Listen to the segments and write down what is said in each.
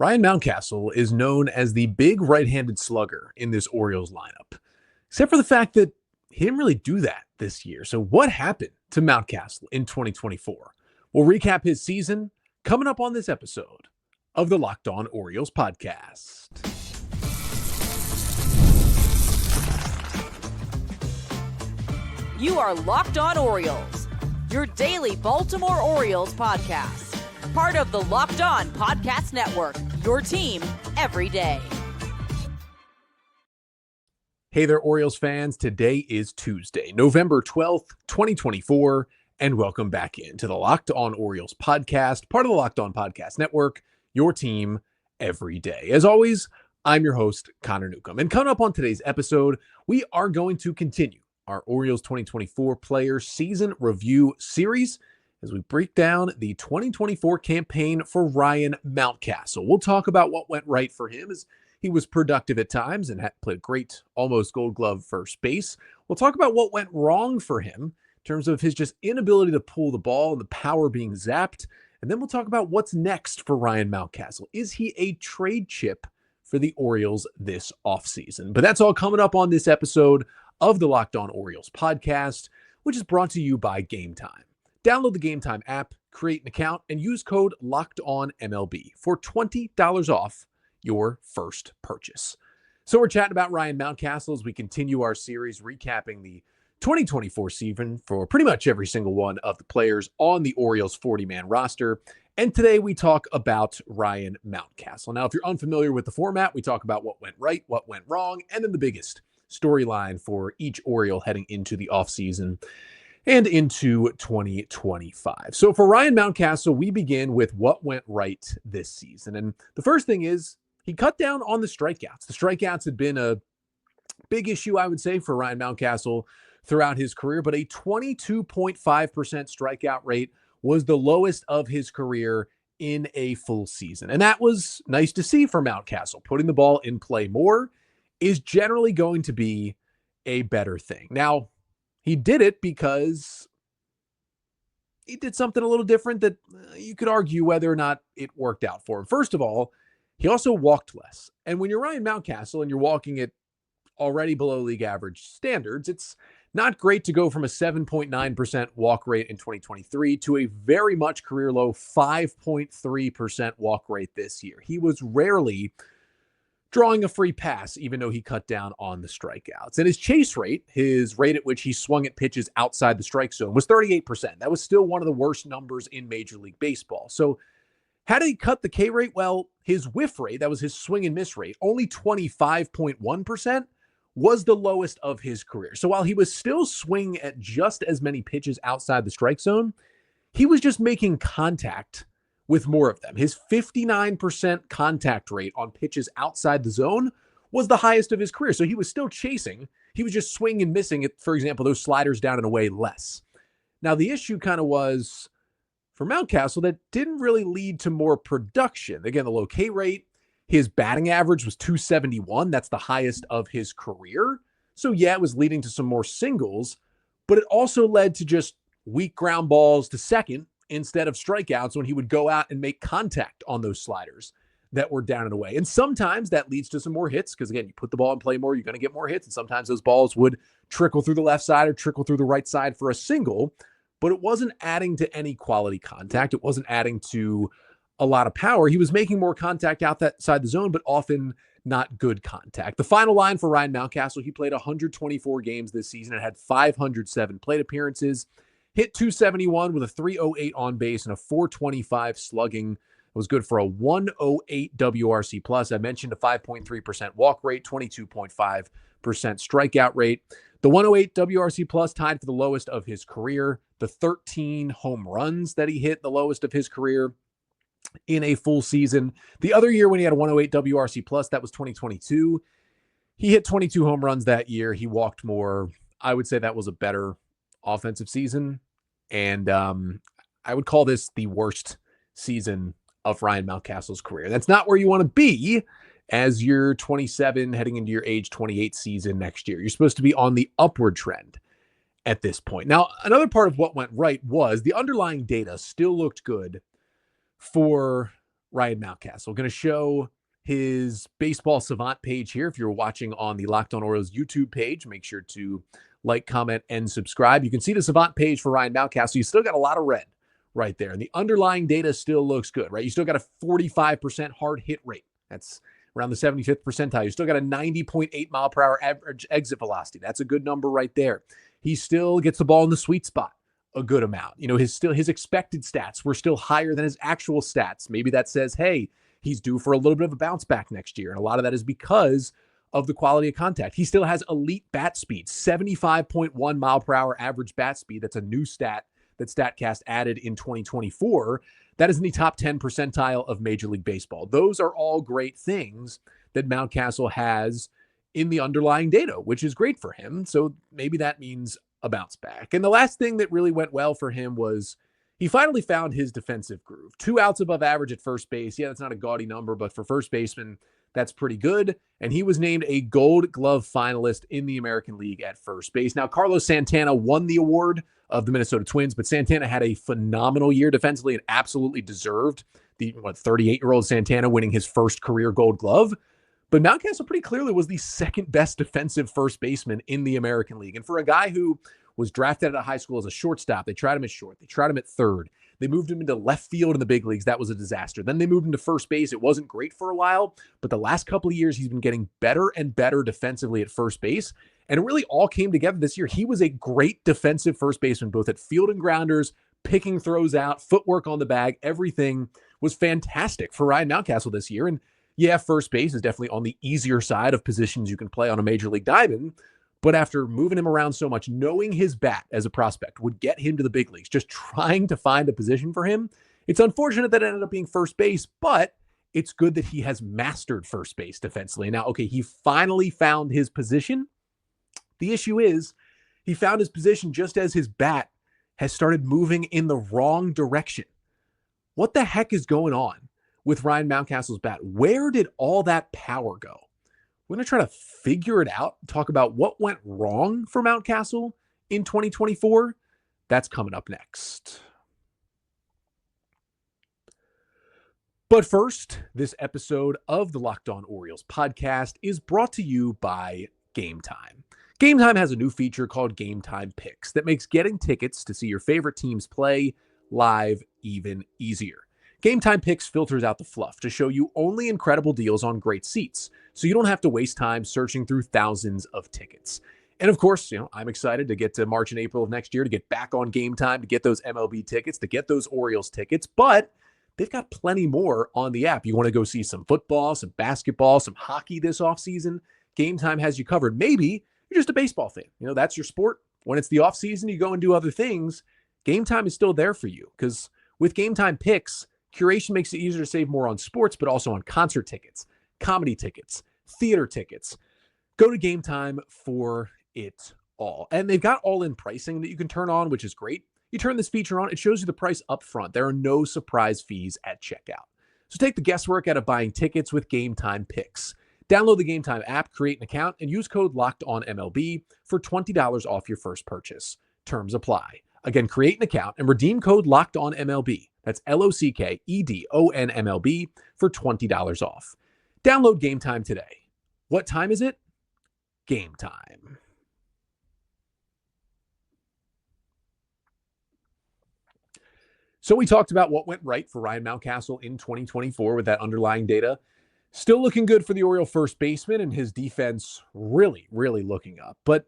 Ryan Mountcastle is known as the big right-handed slugger in this Orioles lineup, except for the fact that he didn't really do that this year. So what happened to Mountcastle in 2024? We'll recap his season coming up on this episode of the Locked On Orioles podcast. You are Locked On Orioles, your daily Baltimore Orioles podcast. Part of the Locked On Podcast Network, your team every day. Hey there, Orioles fans. Today is Tuesday, November 12th, 2024, and welcome back into the Locked On Orioles podcast, part of the Locked On Podcast Network, your team every day. As always, I'm your host, Connor Newcomb. And coming up on today's episode, we are going to continue our Orioles 2024 Player Season Review Series as we break down the 2024 campaign for Ryan Mountcastle. We'll talk about what went right for him as he was productive at times and had played great, almost Gold Glove first base. We'll talk about what went wrong for him in terms of his just inability to pull the ball and the power being zapped. And then we'll talk about what's next for Ryan Mountcastle. Is he a trade chip for the Orioles this offseason? But that's all coming up on this episode of the Locked On Orioles podcast, which is brought to you by Game Time. Download the Game Time app, create an account, and use code LOCKEDONMLB for $20 off your first purchase. So we're chatting about Ryan Mountcastle as we continue our series recapping the 2024 season for pretty much every single one of the players on the Orioles 40-man roster. And today we talk about Ryan Mountcastle. Now, if you're unfamiliar with the format, we talk about what went right, what went wrong, and then the biggest storyline for each Oriole heading into the offseason and into 2025. So for Ryan Mountcastle, we begin with what went right this season. And the first thing is he cut down on the strikeouts. The strikeouts had been a big issue, I would say, for Ryan Mountcastle throughout his career, but a 22.5% strikeout rate was the lowest of his career in a full season. And that was nice to see for Mountcastle. Putting the ball in play more is generally going to be a better thing. Now, he did it because he did something a little different that you could argue whether or not it worked out for him. First of all, he also walked less. And when you're Ryan Mountcastle and you're walking at already below league average standards, it's not great to go from a 7.9% walk rate in 2023 to a very much career low 5.3% walk rate this year. He was rarely drawing a free pass, even though he cut down on the strikeouts. And his chase rate, his rate at which he swung at pitches outside the strike zone, was 38%. That was still one of the worst numbers in Major League Baseball. So how did he cut the K rate? Well, his whiff rate, that was his swing and miss rate, only 25.1%, was the lowest of his career. So while he was still swinging at just as many pitches outside the strike zone, he was just making contact with more of them. His 59% contact rate on pitches outside the zone was the highest of his career. So he was still chasing. He was just swinging and missing it, for example, those sliders down and away less. Now, the issue kind of was for Mountcastle that didn't really lead to more production. Again, the low K rate, his batting average was .271. That's the highest of his career. So yeah, it was leading to some more singles, but it also led to just weak ground balls to second instead of strikeouts when he would go out and make contact on those sliders that were down and away. And sometimes that leads to some more hits because, again, you put the ball in play more, you're going to get more hits. And sometimes those balls would trickle through the left side or trickle through the right side for a single, but it wasn't adding to any quality contact. It wasn't adding to a lot of power. He was making more contact outside the zone, but often not good contact. The final line for Ryan Mountcastle, he played 124 games this season and had 507 plate appearances. Hit .271 with a .308 on base and a .425 slugging. It was good for a .108 WRC plus. I mentioned a 5.3% walk rate, 22.5% strikeout rate. The .108 WRC plus tied for the lowest of his career. The 13 home runs that he hit, the lowest of his career in a full season. The other year when he had a .108 WRC plus, that was 2022. He hit 22 home runs that year. He walked more. I would say that was a better offensive season. And I would call this the worst season of Ryan Mountcastle's career. That's not where you want to be as you're 27 heading into your age 28 season next year. You're supposed to be on the upward trend at this point. Now, another part of what went right was the underlying data still looked good for Ryan Mountcastle. Going to show his baseball Savant page here. If you're watching on the Locked On Orioles YouTube page, make sure to like, comment, and subscribe. You can see the Savant page for Ryan Mountcastle. You still got a lot of red right there. And the underlying data still looks good, right? You still got a 45% hard hit rate. That's around the 75th percentile. You still got a 90.8 mile per hour average exit velocity. That's a good number right there. He still gets the ball in the sweet spot a good amount. You know, his expected stats were still higher than his actual stats. Maybe that says, hey, he's due for a little bit of a bounce back next year. And a lot of that is because of the quality of contact. He still has elite bat speed, 75.1 mile per hour average bat speed. That's a new stat that StatCast added in 2024. That is in the top 10 percentile of Major League Baseball. Those are all great things that Mountcastle has in the underlying data, which is great for him. So maybe that means a bounce back. And the last thing that really went well for him was he finally found his defensive groove. 2 outs above average at first base. Yeah, that's not a gaudy number, but for first baseman, that's pretty good. And he was named a Gold Glove finalist in the American League at first base. Now, Carlos Santana won the award of the Minnesota Twins, but Santana had a phenomenal year defensively and absolutely deserved the 38-year-old Santana winning his first career Gold Glove. But Mountcastle pretty clearly was the second best defensive first baseman in the American League. And for a guy who was drafted out of high school as a shortstop, they tried him at short, they tried him at third. They moved him into left field in the big leagues. That was a disaster. Then they moved him to first base. It wasn't great for a while, but the last couple of years, he's been getting better and better defensively at first base. And it really all came together this year. He was a great defensive first baseman, both at field and grounders, picking throws out, footwork on the bag. Everything was fantastic for Ryan Mountcastle this year. And yeah, first base is definitely on the easier side of positions you can play on a major league diamond. But after moving him around so much, knowing his bat as a prospect would get him to the big leagues, just trying to find a position for him, it's unfortunate that it ended up being first base, but it's good that he has mastered first base defensively. Now, okay, he finally found his position. The issue is he found his position just as his bat has started moving in the wrong direction. What the heck is going on with Ryan Mountcastle's bat? Where did all that power go? We're going to try to figure it out, talk about what went wrong for Mountcastle in 2024. That's coming up next. But first, this episode of the Locked On Orioles podcast is brought to you by Game Time. Game Time has a new feature called Game Time Picks that makes getting tickets to see your favorite teams play live even easier. Game Time Picks filters out the fluff to show you only incredible deals on great seats, so you don't have to waste time searching through thousands of tickets. And of course, I'm excited to get to March and April of next year to get back on Game Time, to get those MLB tickets, to get those Orioles tickets, but they've got plenty more on the app. You want to go see some football, some basketball, some hockey this offseason? Game Time has you covered. Maybe you're just a baseball fan. That's your sport. When it's the offseason, you go and do other things. Game Time is still there for you, because with Game Time Picks, curation makes it easier to save more on sports, but also on concert tickets, comedy tickets, theater tickets. Go to Game Time for it all. And they've got all-in pricing that you can turn on, which is great. You turn this feature on, it shows you the price up front. There are no surprise fees at checkout. So take the guesswork out of buying tickets with Game Time Picks. Download the Game Time app, create an account, and use code LOCKEDONMLB for $20 off your first purchase. Terms apply. Again, create an account and redeem code LOCKEDONMLB. That's LOCKEDONMLB for $20 off. Download Game Time today. What time is it? Game time. So we talked about what went right for Ryan Mountcastle in 2024 with that underlying data. Still looking good for the Oriole first baseman, and his defense really, really looking up. But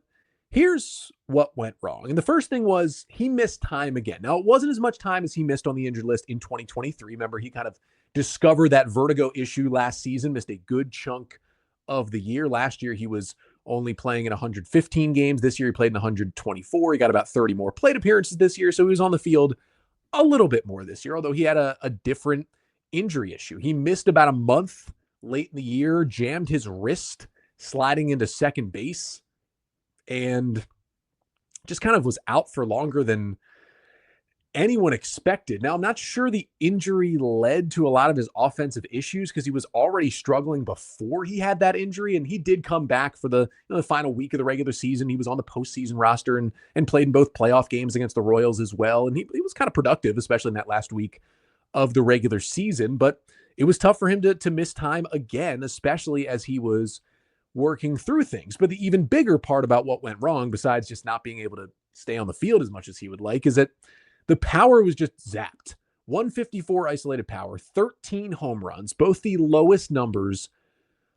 here's what went wrong. And the first thing was he missed time again. Now, it wasn't as much time as he missed on the injured list in 2023. Remember, he kind of discovered that vertigo issue last season, missed a good chunk of the year. Last year, he was only playing in 115 games. This year, he played in 124. He got about 30 more plate appearances this year, so he was on the field a little bit more this year, although he had a different injury issue. He missed about a month late in the year, jammed his wrist sliding into second base, and just kind of was out for longer than anyone expected. Now, I'm not sure the injury led to a lot of his offensive issues, because he was already struggling before he had that injury, and he did come back for the final week of the regular season. He was on the postseason roster and played in both playoff games against the Royals as well, and he was kind of productive, especially in that last week of the regular season. But it was tough for him to miss time again, especially as he was working through things. But the even bigger part about what went wrong, besides just not being able to stay on the field as much as he would like, is that the power was just zapped. 154 isolated power, 13 home runs, both the lowest numbers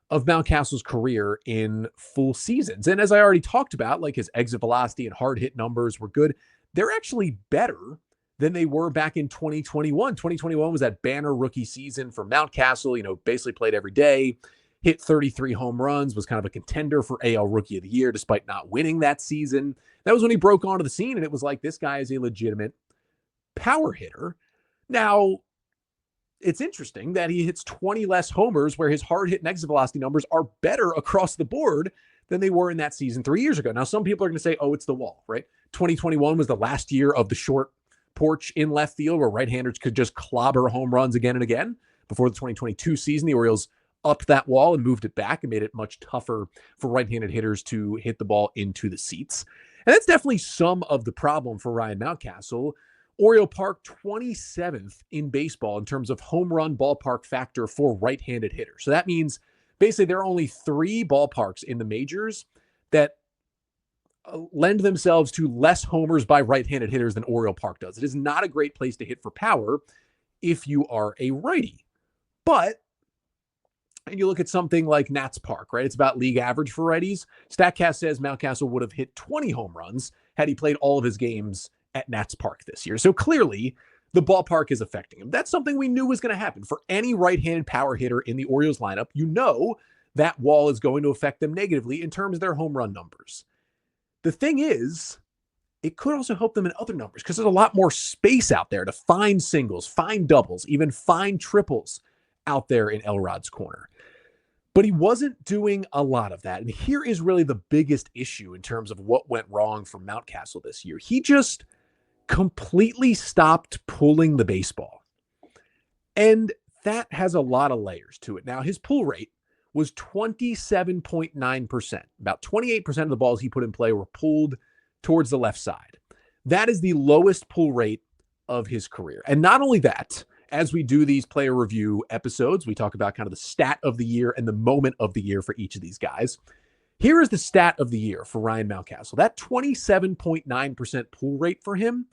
of Mountcastle's career in full seasons. And as I already talked about, like his exit velocity and hard hit numbers were good. They're actually better than they were back in 2021. 2021 was that banner rookie season for Mountcastle, basically played every day, hit 33 home runs, was kind of a contender for AL Rookie of the Year despite not winning that season. That was when he broke onto the scene, and it was like, this guy is a legitimate power hitter. Now, it's interesting that he hits 20 less homers where his hard hit and exit velocity numbers are better across the board than they were in that season 3 years ago. Now, some people are going to say, oh, it's the wall, right? 2021 was the last year of the short porch in left field where right-handers could just clobber home runs again and again. Before the 2022 season, the Orioles upped that wall and moved it back and made it much tougher for right-handed hitters to hit the ball into the seats. And that's definitely some of the problem for Ryan Mountcastle. Oriole Park 27th in baseball in terms of home run ballpark factor for right-handed hitters. So that means basically there are only 3 ballparks in the majors that lend themselves to less homers by right-handed hitters than Oriole Park does. It is not a great place to hit for power if you are a righty. But, and you look at something like Nats Park, right? It's about league average for righties. StatCast says Mountcastle would have hit 20 home runs had he played all of his games at Nats Park this year. So clearly, the ballpark is affecting him. That's something we knew was going to happen. For any right-handed power hitter in the Orioles lineup, that wall is going to affect them negatively in terms of their home run numbers. The thing is, it could also help them in other numbers because there's a lot more space out there to find singles, find doubles, even find triples out there in Elrod's corner. But he wasn't doing a lot of that. And here is really the biggest issue in terms of what went wrong for Mountcastle this year. He just completely stopped pulling the baseball. And that has a lot of layers to it. Now, his pull rate was 27.9%. About 28% of the balls he put in play were pulled towards the left side. That is the lowest pull rate of his career. And not only that, as we do these player review episodes, we talk about kind of the stat of the year and the moment of the year for each of these guys. Here is the stat of the year for Ryan Mountcastle. That 27.9% pull rate for him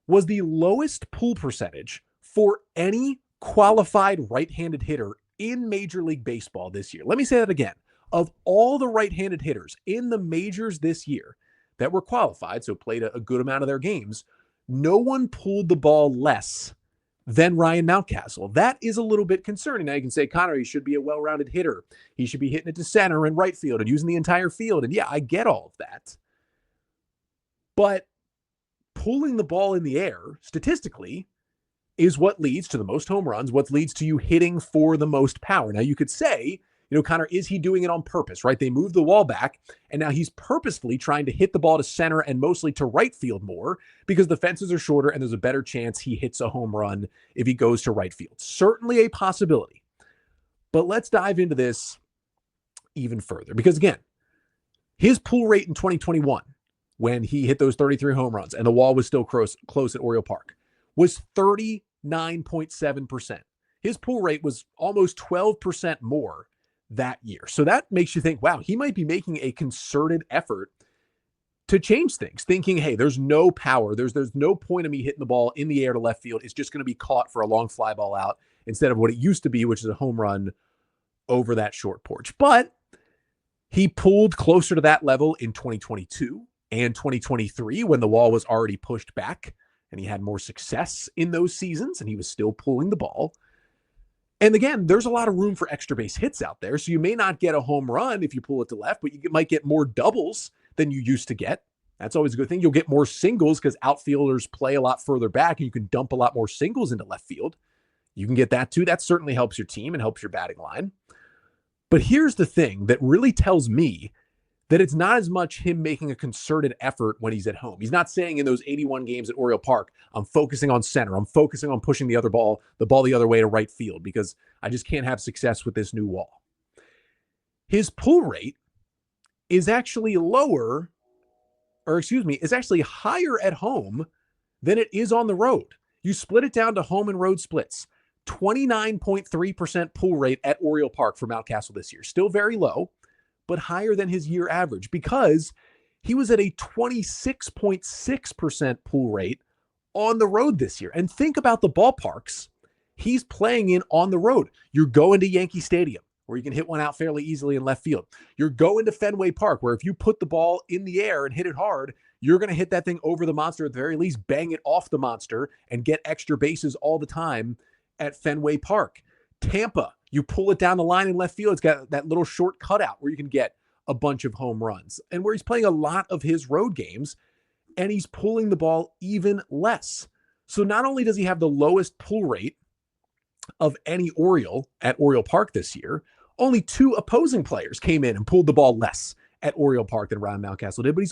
was the lowest pull percentage for any qualified right-handed hitter in Major League Baseball this year. Let me say that again. Of all the right-handed hitters in the majors this year that were qualified, so played a good amount of their games, no one pulled the ball less than Ryan Mountcastle. That is a little bit concerning. Now you can say, Connor, he should be a well-rounded hitter. He should be hitting it to center and right field and using the entire field. And yeah, I get all of that. But pulling the ball in the air, statistically, is what leads to the most home runs, what leads to you hitting for the most power. Now you could say, Connor, is he doing it on purpose, right? They moved the wall back, and now he's purposefully trying to hit the ball to center and mostly to right field more because the fences are shorter and there's a better chance he hits a home run if he goes to right field. Certainly a possibility. But let's dive into this even further because, again, his pull rate in 2021, when he hit those 33 home runs and the wall was still close at Oriole Park, was 39.7%. His pull rate was almost 12% more that year. So that makes you think, wow, he might be making a concerted effort to change things, thinking, hey, there's no power. There's no point of me hitting the ball in the air to left field. It's just going to be caught for a long fly ball out instead of what it used to be, which is a home run over that short porch. But he pulled closer to that level in 2022 and 2023 when the wall was already pushed back and he had more success in those seasons and he was still pulling the ball. And again, there's a lot of room for extra base hits out there. So you may not get a home run if you pull it to left, but you might get more doubles than you used to get. That's always a good thing. You'll get more singles because outfielders play a lot further back and you can dump a lot more singles into left field. You can get that too. That certainly helps your team and helps your batting line. But here's the thing that really tells me that it's not as much him making a concerted effort when he's at home. He's not saying in those 81 games at Oriole Park, I'm focusing on center. I'm focusing on pushing the ball the other way to right field because I just can't have success with this new wall. His pull rate is actually is actually higher at home than it is on the road. You split it down to home and road splits. 29.3% pull rate at Oriole Park for Mountcastle this year. Still very low, but higher than his year average because he was at a 26.6% pull rate on the road this year. And think about the ballparks he's playing in on the road. You're going to Yankee Stadium, where you can hit one out fairly easily in left field. You're going to Fenway Park, where if you put the ball in the air and hit it hard, you're going to hit that thing over the monster, at the very least, bang it off the monster and get extra bases all the time at Fenway Park. Tampa, you pull it down the line in left field. It's got that little short cutout where you can get a bunch of home runs, and where he's playing a lot of his road games, and he's pulling the ball even less. So not only does he have the lowest pull rate of any Oriole at Oriole Park this year, only 2 opposing players came in and pulled the ball less at Oriole Park than Ryan Mountcastle did, but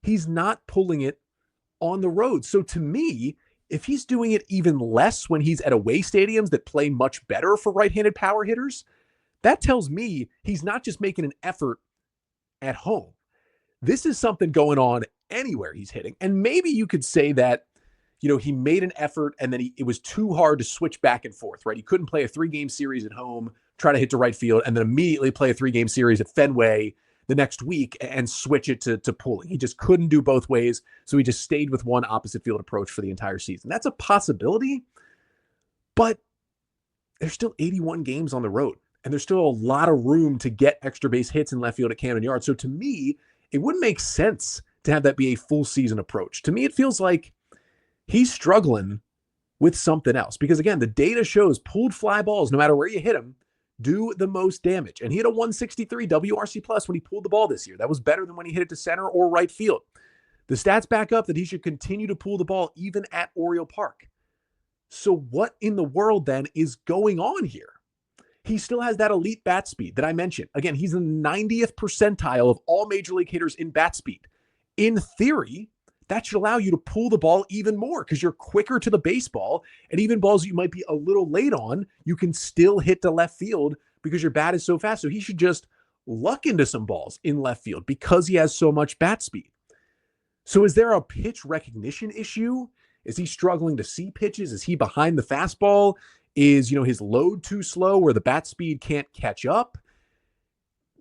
he's not pulling it on the road. So to me, if he's doing it even less when he's at away stadiums that play much better for right-handed power hitters, that tells me he's not just making an effort at home. This is something going on anywhere he's hitting. And maybe you could say that, he made an effort and then it was too hard to switch back and forth, right? He couldn't play a 3-game series at home, try to hit to right field, and then immediately play a 3-game series at Fenway the next week and switch it to pulling. He just couldn't do both ways. So he just stayed with one opposite field approach for the entire season. That's a possibility, but there's still 81 games on the road, and there's still a lot of room to get extra base hits in left field at Camden Yards. So to me, it wouldn't make sense to have that be a full season approach. To me, it feels like he's struggling with something else, because again, the data shows pulled fly balls, no matter where you hit them, do the most damage. And he had a 163 WRC plus when he pulled the ball this year. That was better than when he hit it to center or right field. The stats back up that he should continue to pull the ball even at Oriole Park. So what in the world then is going on here? He still has that elite bat speed that I mentioned. Again, he's in the 90th percentile of all major league hitters in bat speed. In theory, that should allow you to pull the ball even more because you're quicker to the baseball, and even balls you might be a little late on, you can still hit to left field because your bat is so fast. So he should just luck into some balls in left field because he has so much bat speed. So is there a pitch recognition issue? Is he struggling to see pitches? Is he behind the fastball? Is, his load too slow where the bat speed can't catch up?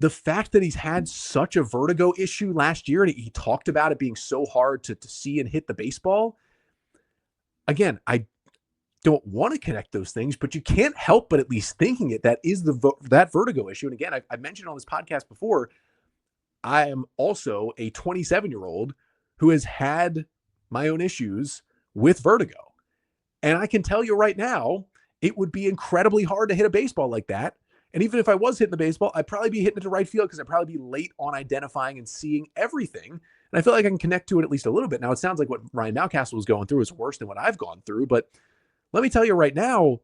The fact that he's had such a vertigo issue last year, and he talked about it being so hard to see and hit the baseball. Again, I don't want to connect those things, but you can't help but at least thinking it. That is that vertigo issue. And again, I mentioned on this podcast before, I am also a 27-year-old who has had my own issues with vertigo. And I can tell you right now, it would be incredibly hard to hit a baseball like that. And even if I was hitting the baseball, I'd probably be hitting it to right field because I'd probably be late on identifying and seeing everything. And I feel like I can connect to it at least a little bit. Now, it sounds like what Ryan Mountcastle was going through is worse than what I've gone through. But let me tell you right now,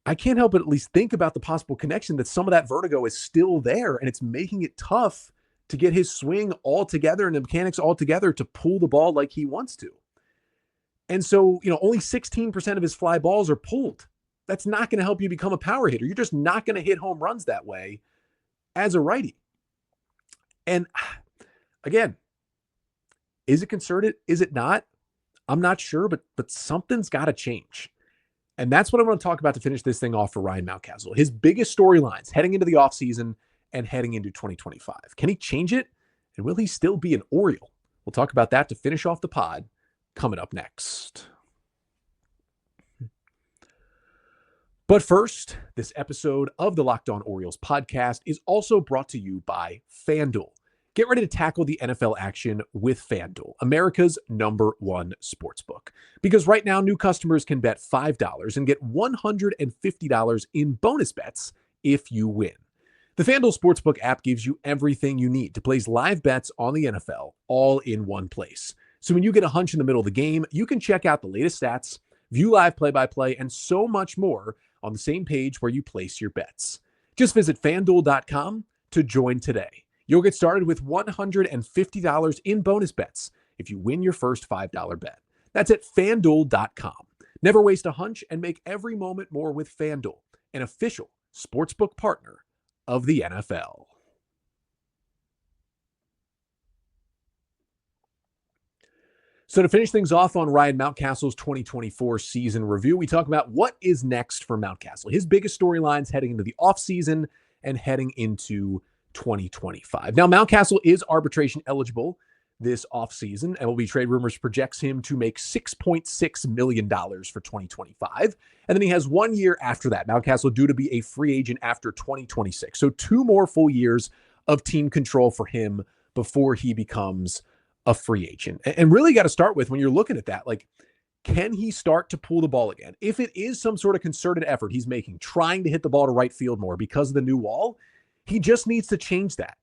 I can't help but at least think about the possible connection that some of that vertigo is still there, and it's making it tough to get his swing all together and the mechanics all together to pull the ball like he wants to. And so, only 16% of his fly balls are pulled. That's not going to help you become a power hitter. You're just not going to hit home runs that way as a righty. And again, is it concerted? Is it not? I'm not sure, but something's got to change. And that's what I want to talk about to finish this thing off for Ryan Mountcastle. His biggest storylines heading into the offseason and heading into 2025. Can he change it? And will he still be an Oriole? We'll talk about that to finish off the pod coming up next. But first, this episode of the Locked On Orioles podcast is also brought to you by FanDuel. Get ready to tackle the NFL action with FanDuel, America's #1 sportsbook. Because right now, new customers can bet $5 and get $150 in bonus bets if you win. The FanDuel Sportsbook app gives you everything you need to place live bets on the NFL all in one place. So when you get a hunch in the middle of the game, you can check out the latest stats, view live play-by-play, and so much more on the same page where you place your bets. Just visit FanDuel.com to join today. You'll get started with $150 in bonus bets if you win your first $5 bet. That's at FanDuel.com. Never waste a hunch and make every moment more with FanDuel, an official sportsbook partner of the NFL. So to finish things off on Ryan Mountcastle's 2024 season review, we talk about what is next for Mountcastle, his biggest storylines heading into the offseason and heading into 2025. Now, Mountcastle is arbitration eligible this offseason. MLB Trade Rumors projects him to make $6.6 million for 2025. And then he has 1 year after that. Mountcastle due to be a free agent after 2026. So 2 more full years of team control for him before he becomes a free agent. And really got to start with, when you're looking at that, like, can he start to pull the ball again? If it is some sort of concerted effort he's making, trying to hit the ball to right field more because of the new wall, he just needs to change that.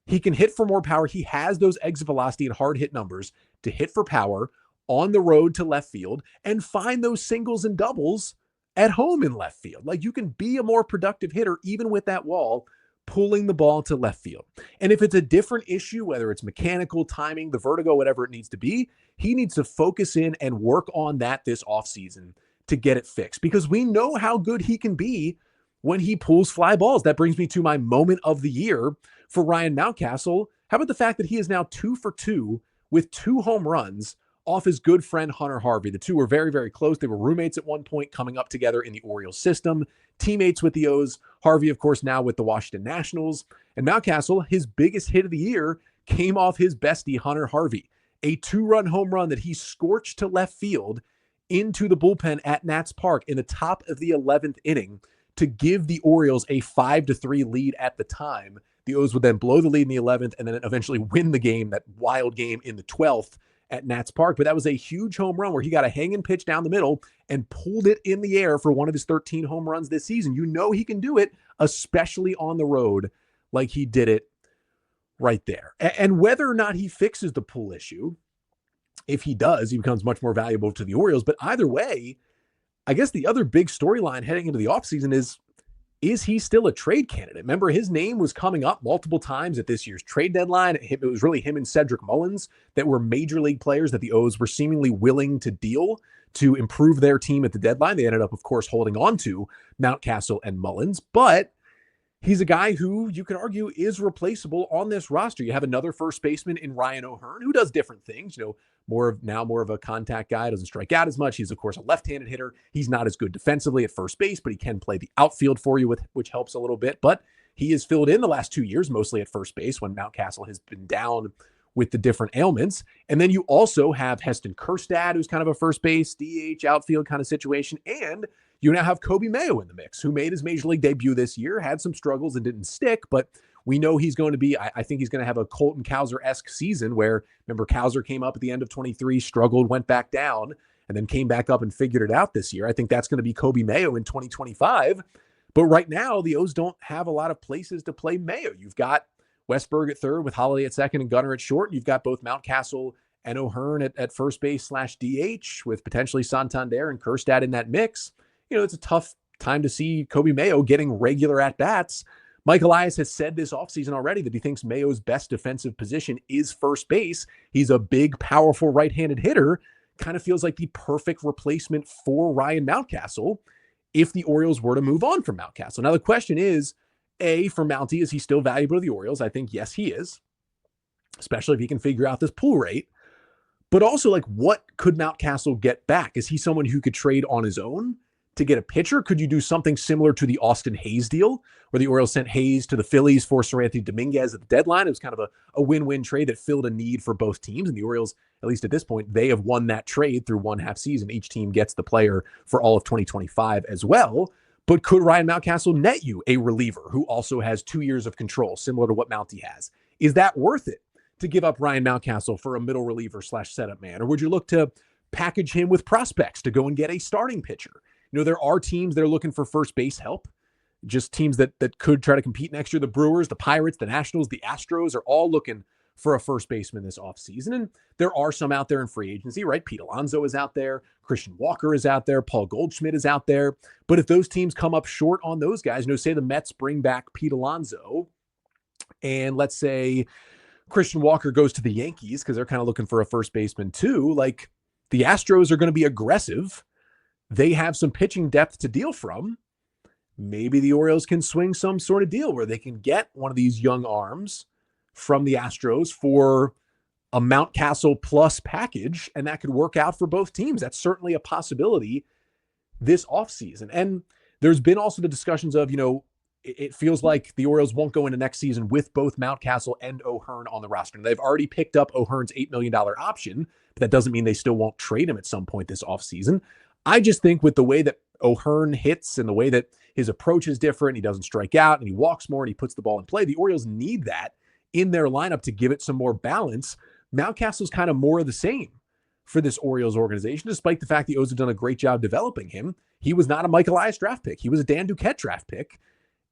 He can hit for more power. He has those exit velocity and hard hit numbers to hit for power on the road to left field and find those singles and doubles at home in left field. Like, you can be a more productive hitter even with that wall, pulling the ball to left field. And if it's a different issue, whether it's mechanical, timing, the vertigo, whatever it needs to be, he needs to focus in and work on that this offseason to get it fixed, because we know how good he can be when he pulls fly balls. That brings me to my moment of the year for Ryan Mountcastle. How about the fact that he is now 2 for 2 with 2 home runs off his good friend Hunter Harvey? The two were very, very close. They were roommates at one point, coming up together in the Orioles system, teammates with the O's. Harvey, of course, now with the Washington Nationals. And Mountcastle, his biggest hit of the year came off his bestie, Hunter Harvey, a 2-run home run that he scorched to left field into the bullpen at Nats Park in the top of the 11th inning to give the Orioles a 5-3 lead at the time. The O's would then blow the lead in the 11th and then eventually win the game, that wild game, in the 12th at Nats Park. But that was a huge home run where he got a hanging pitch down the middle and pulled it in the air for one of his 13 home runs this season. You know he can do it, especially on the road, like he did it right there. And whether or not he fixes the pull issue, if he does, he becomes much more valuable to the Orioles. But either way, I guess the other big storyline heading into the offseason is he still a trade candidate? Remember, his name was coming up multiple times at this year's trade deadline. It was really him and Cedric Mullins that were major league players that the O's were seemingly willing to deal to improve their team at the deadline. They ended up, of course, holding on to Mountcastle and Mullins, but he's a guy who you could argue is replaceable on this roster. You have another first baseman in Ryan O'Hearn, who does different things, more of a contact guy, doesn't strike out as much. He's, of course, a left-handed hitter. He's not as good defensively at first base, but he can play the outfield for you, which helps a little bit. But he has filled in the last 2 years, mostly at first base, when Mountcastle has been down with the different ailments. And then you also have Heston Kjerstad, who's kind of a first base, DH, outfield kind of situation. And you now have Coby Mayo in the mix, who made his major league debut this year, had some struggles and didn't stick, but we know he's going to be, I think he's going to have a Colton Cowser-esque season where, remember, Cowser came up at the end of 23, struggled, went back down, and then came back up and figured it out this year. I think that's going to be Coby Mayo in 2025. But right now, the O's don't have a lot of places to play Mayo. You've got Westberg at third with Holiday at second and Gunnar at short. You've got both Mountcastle and O'Hearn at first base / DH with potentially Santander and Kjerstad in that mix. It's a tough time to see Coby Mayo getting regular at-bats. Mike Elias has said this offseason already that he thinks Mayo's best defensive position is first base. He's a big, powerful right-handed hitter. Kind of feels like the perfect replacement for Ryan Mountcastle if the Orioles were to move on from Mountcastle. Now, the question is, for Mountie, is he still valuable to the Orioles? I think, yes, he is, especially if he can figure out this pull rate. But also, what could Mountcastle get back? Is he someone who could trade on his own to get a pitcher? Could you do something similar to the Austin Hayes deal, where the Orioles sent Hayes to the Phillies for Seranthony Dominguez at the deadline? It was kind of a win-win trade that filled a need for both teams. And the Orioles, at least at this point, they have won that trade through one half season. Each team gets the player for all of 2025 as well. But could Ryan Mountcastle net you a reliever who also has 2 years of control, similar to what Mountie has? Is that worth it to give up Ryan Mountcastle for a middle reliever / setup man? Or would you look to package him with prospects to go and get a starting pitcher? There are teams that are looking for first base help, just teams that could try to compete next year. The Brewers, the Pirates, the Nationals, the Astros are all looking for a first baseman this offseason. And there are some out there in free agency, right? Pete Alonso is out there. Christian Walker is out there. Paul Goldschmidt is out there. But if those teams come up short on those guys, say the Mets bring back Pete Alonso, and let's say Christian Walker goes to the Yankees because they're kind of looking for a first baseman too, the Astros are going to be aggressive. They have some pitching depth to deal from. Maybe the Orioles can swing some sort of deal where they can get one of these young arms from the Astros for a Mountcastle plus package, and that could work out for both teams. That's certainly a possibility this offseason. And there's been also the discussions of, it feels like the Orioles won't go into next season with both Mountcastle and O'Hearn on the roster. And they've already picked up O'Hearn's $8 million option, but that doesn't mean they still won't trade him at some point this offseason. I just think with the way that O'Hearn hits and the way that his approach is different, he doesn't strike out and he walks more and he puts the ball in play, the Orioles need that in their lineup to give it some more balance. Mountcastle's kind of more of the same for this Orioles organization, despite the fact the O's have done a great job developing him. He was not a Mike Elias draft pick. He was a Dan Duquette draft pick.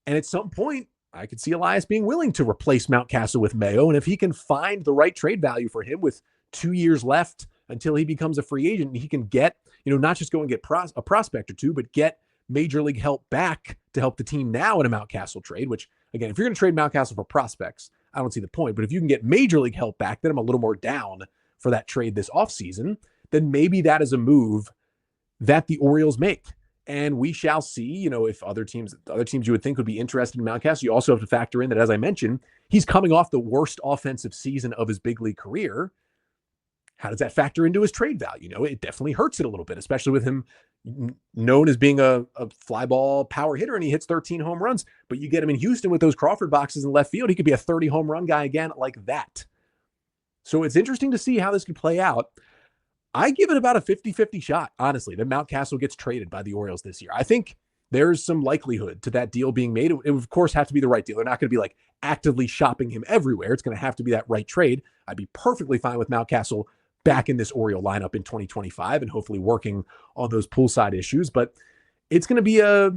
And at some point, I could see Elias being willing to replace Mountcastle with Mayo. And if he can find the right trade value for him with 2 years left until he becomes a free agent, and he can get, not just go and get a prospect or two, but get major league help back to help the team now in a Mountcastle trade, which, again, if you're going to trade Mountcastle for prospects, I don't see the point. But if you can get major league help back, then I'm a little more down for that trade this offseason. Then maybe that is a move that the Orioles make. And we shall see, if other teams you would think would be interested in Mountcastle. You also have to factor in that, as I mentioned, he's coming off the worst offensive season of his big league career. How does that factor into his trade value? It definitely hurts it a little bit, especially with him known as being a fly ball power hitter, and he hits 13 home runs. But you get him in Houston with those Crawford boxes in left field, he could be a 30 home run guy again like that. So it's interesting to see how this could play out. I give it about a 50-50 shot, honestly, that Mountcastle gets traded by the Orioles this year. I think there's some likelihood to that deal being made. It would, of course, have to be the right deal. They're not going to be actively shopping him everywhere. It's going to have to be that right trade. I'd be perfectly fine with Mountcastle back in this Oriole lineup in 2025 and hopefully working on those poolside issues. But it's going to be a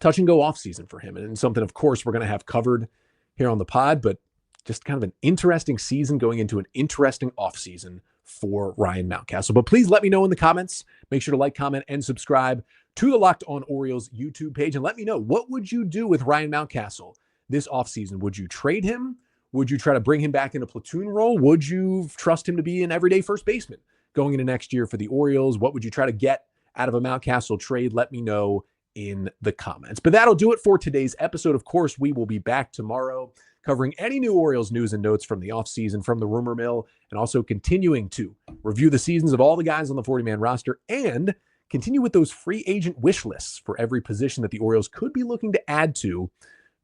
touch and go offseason for him, and something, of course, we're going to have covered here on the pod, but just kind of an interesting season going into an interesting offseason for Ryan Mountcastle. But please let me know in the comments. Make sure to like, comment, and subscribe to the Locked On Orioles YouTube page. And let me know, what would you do with Ryan Mountcastle this offseason? Would you trade him? Would you try to bring him back in a platoon role? Would you trust him to be an everyday first baseman going into next year for the Orioles? What would you try to get out of a Mountcastle trade? Let me know in the comments. But that'll do it for today's episode. Of course, we will be back tomorrow covering any new Orioles news and notes from the offseason, from the rumor mill, and also continuing to review the seasons of all the guys on the 40-man roster and continue with those free agent wish lists for every position that the Orioles could be looking to add to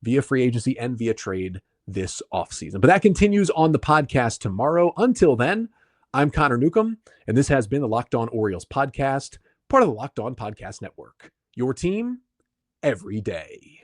via free agency and via trade this offseason. But that continues on the podcast tomorrow. Until then, I'm Connor Newcomb, and this has been the Locked On Orioles podcast, part of the Locked On Podcast Network. Your team every day.